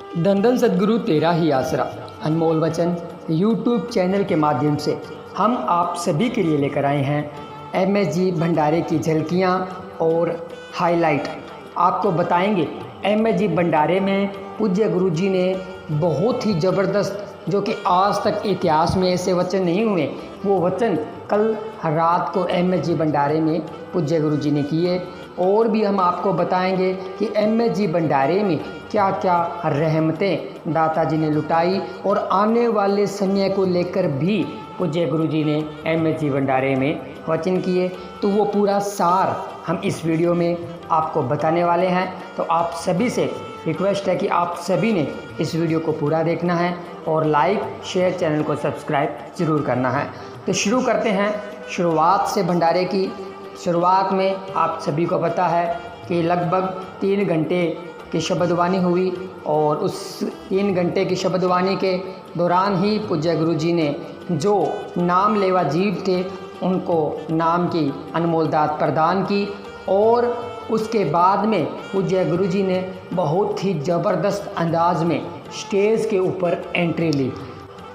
धन धन सद्गुरु तेरा ही आसरा अनमोल वचन यूट्यूब चैनल के माध्यम से हम आप सभी के लिए लेकर आए हैं एमएसजी भंडारे की झलकियाँ और हाईलाइट। आपको बताएंगे एमएसजी भंडारे में पूज्य गुरु जी ने बहुत ही ज़बरदस्त, जो कि आज तक इतिहास में ऐसे वचन नहीं हुए, वो वचन कल रात को एमएसजी भंडारे में पूज्य गुरु जी ने किए। और भी हम आपको बताएंगे कि एमएसजी भंडारे में क्या क्या रहमतें दाता जी ने लुटाई और आने वाले समय को लेकर भी पूज्य गुरु जी ने एमएसजी भंडारे में वचन किए। तो वो पूरा सार हम इस वीडियो में आपको बताने वाले हैं। तो आप सभी से रिक्वेस्ट है कि आप सभी ने इस वीडियो को पूरा देखना है और लाइक शेयर चैनल को सब्सक्राइब ज़रूर करना है। तो शुरू करते हैं शुरुआत से भंडारे की। शुरुआत में आप सभी को पता है कि लगभग 3 घंटे की शब्दवाणी हुई और उस 3 घंटे की शब्दवाणी के दौरान ही पूज्य गुरु जी ने जो नाम लेवा जीव थे उनको नाम की अनमोल दात प्रदान की। और उसके बाद में पूज्य गुरु जी ने बहुत ही ज़बरदस्त अंदाज में स्टेज के ऊपर एंट्री ली।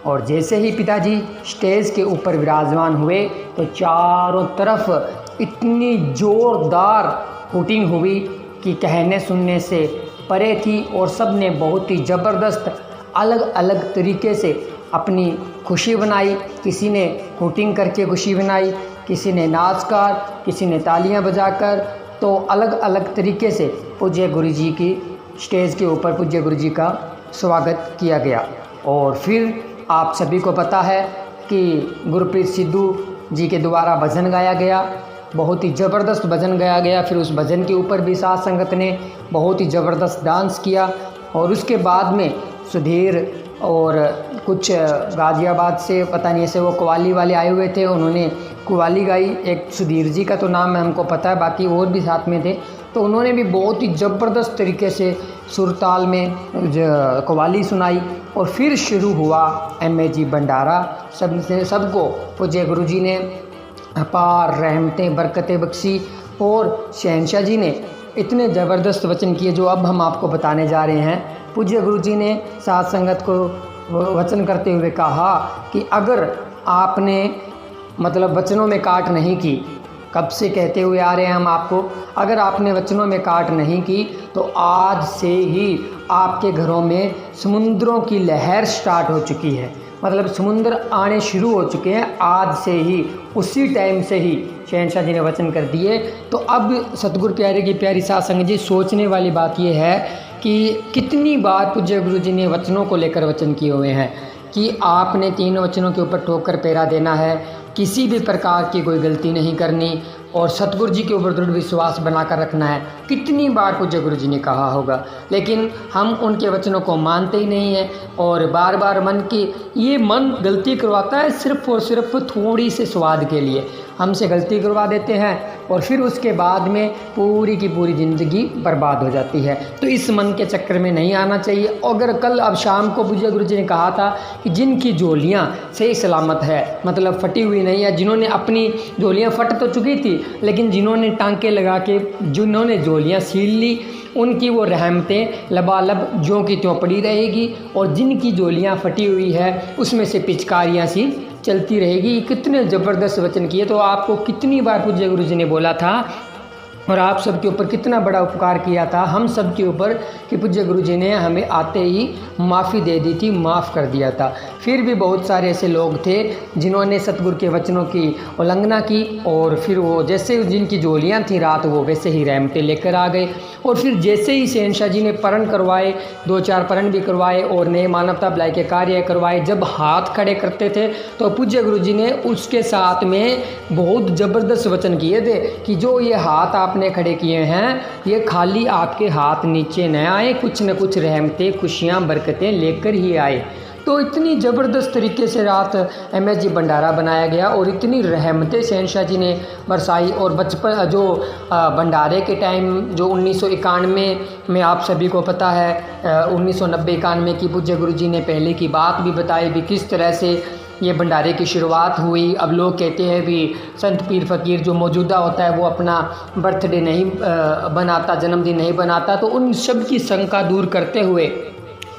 और जैसे ही पिताजी स्टेज के ऊपर विराजमान हुए तो चारों तरफ इतनी ज़ोरदार हुटिंग हुई कि कहने सुनने से परे थी। और सब ने बहुत ही ज़बरदस्त अलग अलग तरीके से अपनी खुशी बनाई। किसी ने हुटिंग करके खुशी बनाई, किसी ने नाच कर, किसी ने तालियां बजाकर। तो अलग अलग तरीके से पूज्य गुरु जी की स्टेज के ऊपर पूज्य गुरु जी का स्वागत किया गया। और फिर आप सभी को पता है कि गुरप्रीत सिद्धू जी के द्वारा भजन गाया गया, बहुत ही ज़बरदस्त भजन गाया गया। फिर उस भजन के ऊपर भी साथ संगत ने बहुत ही ज़बरदस्त डांस किया। और उसके बाद में सुधीर और कुछ गाज़ियाबाद से पता नहीं ऐसे वो कव्वाली वाले आए हुए थे, उन्होंने कव्वाली गाई। एक सुधीर जी का तो नाम हमको पता है, बाकी और भी साथ में थे। तो उन्होंने भी बहुत ही ज़बरदस्त तरीके से सुरताल में कव्वाली सुनाई। और फिर शुरू हुआ एमएसजी भंडारा। सबको पूज्य गुरु जी ने अपार रहमतें बरकतें बख्शी। और शहंशाह जी ने इतने ज़बरदस्त वचन किए जो अब हम आपको बताने जा रहे हैं। पूज्य गुरु जी ने साथ संगत को वचन करते हुए कहा कि अगर आपने मतलब वचनों में काट नहीं की, कब से कहते हुए आ रहे हैं हम आपको, अगर आपने वचनों में काट नहीं की तो आज से ही आपके घरों में समुद्रों की लहर स्टार्ट हो चुकी है। मतलब समुद्र आने शुरू हो चुके हैं आज से ही, उसी टाइम से ही शहंशाह जी ने वचन कर दिए। तो अब सतगुरु प्यारे की प्यारी साध संगत जी, सोचने वाली बात यह है कि कितनी बार पूज्य गुरु जी ने वचनों को लेकर वचन किए हुए हैं कि आपने 3 वचनों के ऊपर ठोकर पैरा देना है, किसी भी प्रकार की कोई गलती नहीं करनी और सतगुरु जी के ऊपर दृढ़ विश्वास बनाकर रखना है। कितनी बार पूज्य गुरु जी ने कहा होगा, लेकिन हम उनके वचनों को मानते ही नहीं हैं। और बार बार मन गलती करवाता है सिर्फ़ और सिर्फ थोड़ी से स्वाद के लिए, हमसे गलती करवा देते हैं और फिर उसके बाद में पूरी की पूरी ज़िंदगी बर्बाद हो जाती है। तो इस मन के चक्कर में नहीं आना चाहिए। अगर कल अब शाम को पूज्य गुरु जी ने कहा था कि जिनकी झोलियाँ सही सलामत है, मतलब फटी हुई नहीं है, जिन्होंने अपनी झोलियाँ फट तो चुकी थी लेकिन जिन्होंने टांके लगा के जिन्होंने झोलियाँ सील ली, उनकी वो रहमतें लबालब ज्यों की त्यों पड़ी रहेगी। और जिनकी झोलियाँ फटी हुई है उसमें से पिचकारियाँ सी चलती रहेगी। कितने ज़बरदस्त वचन किए। तो आपको कितनी बार पूज्य गुरु जी ने बोला था और आप सबके ऊपर कितना बड़ा उपकार किया था हम सब के ऊपर कि पूज्य गुरु जी ने हमें आते ही माफ़ी दे दी थी, माफ़ कर दिया था। फिर भी बहुत सारे ऐसे लोग थे जिन्होंने सतगुरु के वचनों की उल्लंघना की और फिर वो जैसे जिनकी झोलियाँ थी रात, वो वैसे ही रहमतें लेकर आ गए। और फिर जैसे ही शहंशाह जी ने परण करवाए, 2-4 परण भी करवाए और नए मानवता भलाई के कार्य करवाए, जब हाथ खड़े करते थे तो पूज्य गुरु जी ने उसके साथ में बहुत ज़बरदस्त वचन किए थे कि जो ये हाथ आपने खड़े किए हैं ये खाली आपके हाथ नीचे न आए, कुछ न कुछ रहमतें खुशियाँ बरकतें लेकर ही आए। तो इतनी ज़बरदस्त तरीके से रात एमएसजी भंडारा बनाया गया और इतनी रहमतें शहंशाह जी ने बरसाई। और बचपन जो भंडारे के टाइम जो 1991 में आप सभी को पता है 1990-91 की पूज्य गुरु जी ने पहले की बात भी बताई भी किस तरह से ये भंडारे की शुरुआत हुई। अब लोग कहते हैं भी संत पीर फ़कीर जो मौजूदा होता है वो अपना बर्थडे नहीं बनाता, जन्मदिन नहीं बनाता। तो उन सब की शंका दूर करते हुए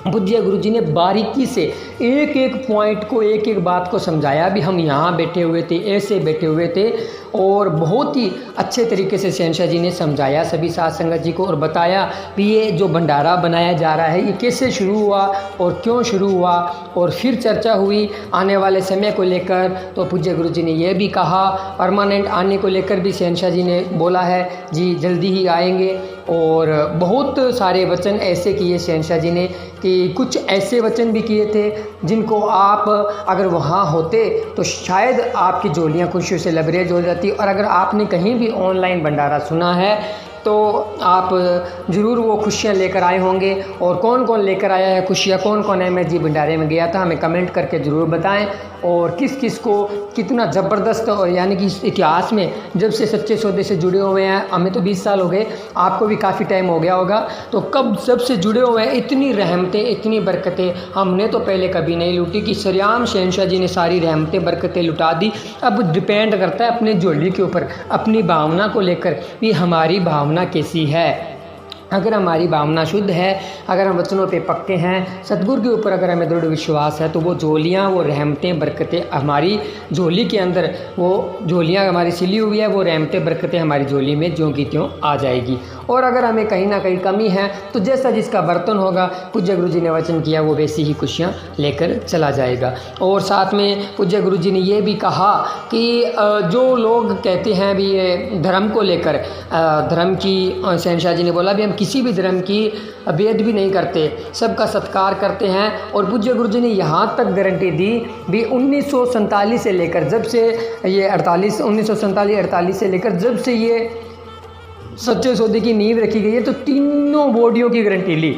पूज्य गुरुजी ने बारीकी से एक एक पॉइंट को, एक एक बात को समझाया। भी हम यहाँ बैठे हुए थे, ऐसे बैठे हुए थे, और बहुत ही अच्छे तरीके से शहंशाह जी ने समझाया सभी साध संगत जी को, और बताया भी ये जो भंडारा बनाया जा रहा है ये कैसे शुरू हुआ और क्यों शुरू हुआ। और फिर चर्चा हुई आने वाले समय को लेकर, तो पूज्य गुरुजी ने यह भी कहा परमानेंट आने को लेकर भी शहंशाह जी ने बोला है जी जल्दी ही आएंगे। और बहुत सारे वचन ऐसे किए शहंशाह जी ने कि कुछ ऐसे वचन भी किए थे जिनको आप अगर वहाँ होते तो शायद आपकी झोलियाँ खुशियों से लबरेज हो जाती। और अगर आपने कहीं भी ऑनलाइन भंडारा सुना है तो आप ज़रूर वो खुशियाँ लेकर आए होंगे। और कौन कौन लेकर आया है खुशियाँ, कौन कौन MSG भंडारे में गया था, हमें कमेंट करके ज़रूर बताएं। और किस किस को कितना ज़बरदस्त, और यानी कि इस इतिहास में जब से सच्चे सौदे से जुड़े हुए हैं, हमें तो 20 साल हो गए, आपको भी काफ़ी टाइम हो गया होगा, तो कब सबसे जुड़े हुए हैं, इतनी रहमतें इतनी बरकतें हमने तो पहले कभी नहीं लूटी कि सरियाम शहंशाह जी ने सारी रहमतें बरकतें लुटा दी। अब डिपेंड करता है अपने झोली के ऊपर, अपनी भावना को लेकर भी हमारी भावना कैसी है। अगर हमारी भावना शुद्ध है, अगर हम वचनों पे पक्के हैं, सतगुरु के ऊपर अगर हमें दृढ़ विश्वास है, तो वो झोलियाँ, वो रहमतें बरकतें हमारी झोली के अंदर, वो झोलियाँ हमारी सिली हुई है, वो रहमतें बरकतें हमारी झोली में ज्यों की त्यों आ जाएगी। और अगर हमें कहीं ना कहीं कमी है तो जैसा जिसका बर्तन होगा, पूज्य गुरुजी ने वचन किया वो वैसी ही खुशियाँ लेकर चला जाएगा। और साथ में पूज्य गुरुजी ने ये भी कहा कि जो लोग कहते हैं भी ये धर्म को लेकर, धर्म की, शहंशाह जी ने बोला भी हम किसी भी धर्म की भेद भी नहीं करते, सबका सत्कार करते हैं। और पूज्य गुरुजी ने यहाँ तक गारंटी दी भी 1947 से लेकर, जब से ये 1947-48 से लेकर जब से ये सच्चे सौदे की नींव रखी गई है, तो तीनों बॉडियों की गारंटी ली,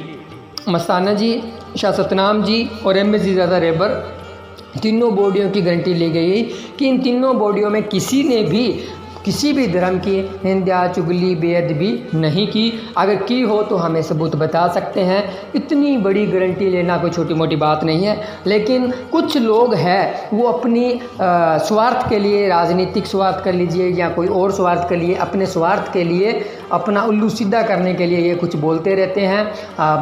मस्ताना जी, शाह सतनाम जी और MSG ज़्यादा रेबर, तीनों बॉडियों की गारंटी ली गई कि इन तीनों बॉडियों में किसी ने भी किसी भी धर्म की निंदा चुगली बेअदबी नहीं की। अगर की हो तो हमें सबूत बता सकते हैं। इतनी बड़ी गारंटी लेना कोई छोटी मोटी बात नहीं है। लेकिन कुछ लोग हैं वो अपनी स्वार्थ के लिए, राजनीतिक स्वार्थ कर लीजिए या कोई और स्वार्थ के लिए, अपने स्वार्थ के लिए, अपना उल्लू सीधा करने के लिए ये कुछ बोलते रहते हैं।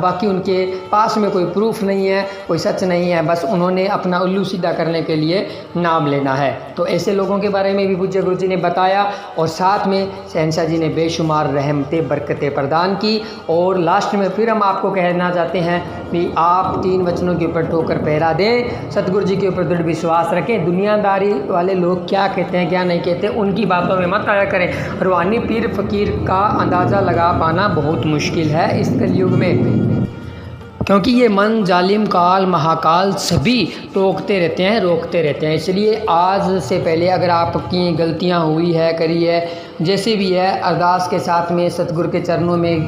बाकी उनके पास में कोई प्रूफ नहीं है, कोई सच नहीं है, बस उन्होंने अपना उल्लू सीधा करने के लिए नाम लेना है। तो ऐसे लोगों के बारे में भी पूज्य गुरुजी ने बताया। और साथ में शहंशाह जी ने बेशुमार रहमतें बरकतें प्रदान की। और लास्ट में फिर हम आपको कहना चाहते हैं कि आप 3 वचनों के ऊपर ठोकर पहरा दें, सतगुरु जी के ऊपर दृढ़ विश्वास रखें। दुनियादारी वाले लोग क्या कहते हैं क्या नहीं कहते, उनकी बातों में मत आया करें। रूहानी पीर फकीर का अंदाज़ा लगा पाना बहुत मुश्किल है इस कलयुग में, क्योंकि ये मन, जालिम काल, महाकाल सभी टोकते रहते हैं, रोकते रहते हैं। इसलिए आज से पहले अगर आपकी गलतियां हुई है, करी है, जैसे भी है, अरदास के साथ में सतगुरु के चरणों में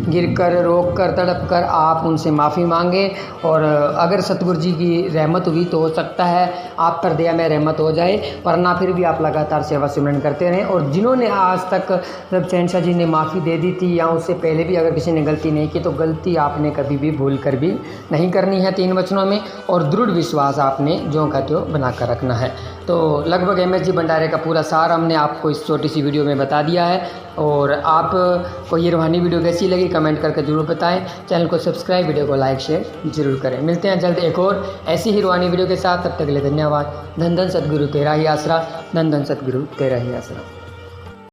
गिर कर, रोक कर, तड़प कर आप उनसे माफ़ी मांगें। और अगर सतगुरु जी की रहमत हुई तो हो सकता है आप पर दया में रहमत हो जाए, वरना फिर भी आप लगातार सेवा सिमरन करते रहें। और जिन्होंने आज तक, जब शहंशाह जी ने माफ़ी दे दी थी या उससे पहले भी अगर किसी ने गलती नहीं की, तो गलती आपने कभी भी भूल कर भी नहीं करनी है 3 वचनों में। और दृढ़ विश्वास आपने ज्यों का त्यों बना कर रखना है। तो लगभग MSG भंडारे का पूरा सार हमने आपको इस छोटी सी वीडियो में बता दिया है। और आपको ये रूहानी वीडियो कैसी लगी कमेंट करके ज़रूर बताएं। चैनल को सब्सक्राइब, वीडियो को लाइक शेयर ज़रूर करें। मिलते हैं जल्द एक और ऐसी ही रूहानी वीडियो के साथ। तब तक के लिए धन्यवाद। धन धन सतगुरु तेरा ही आसरा, धन धन सतगुरु तेरा ही आसरा।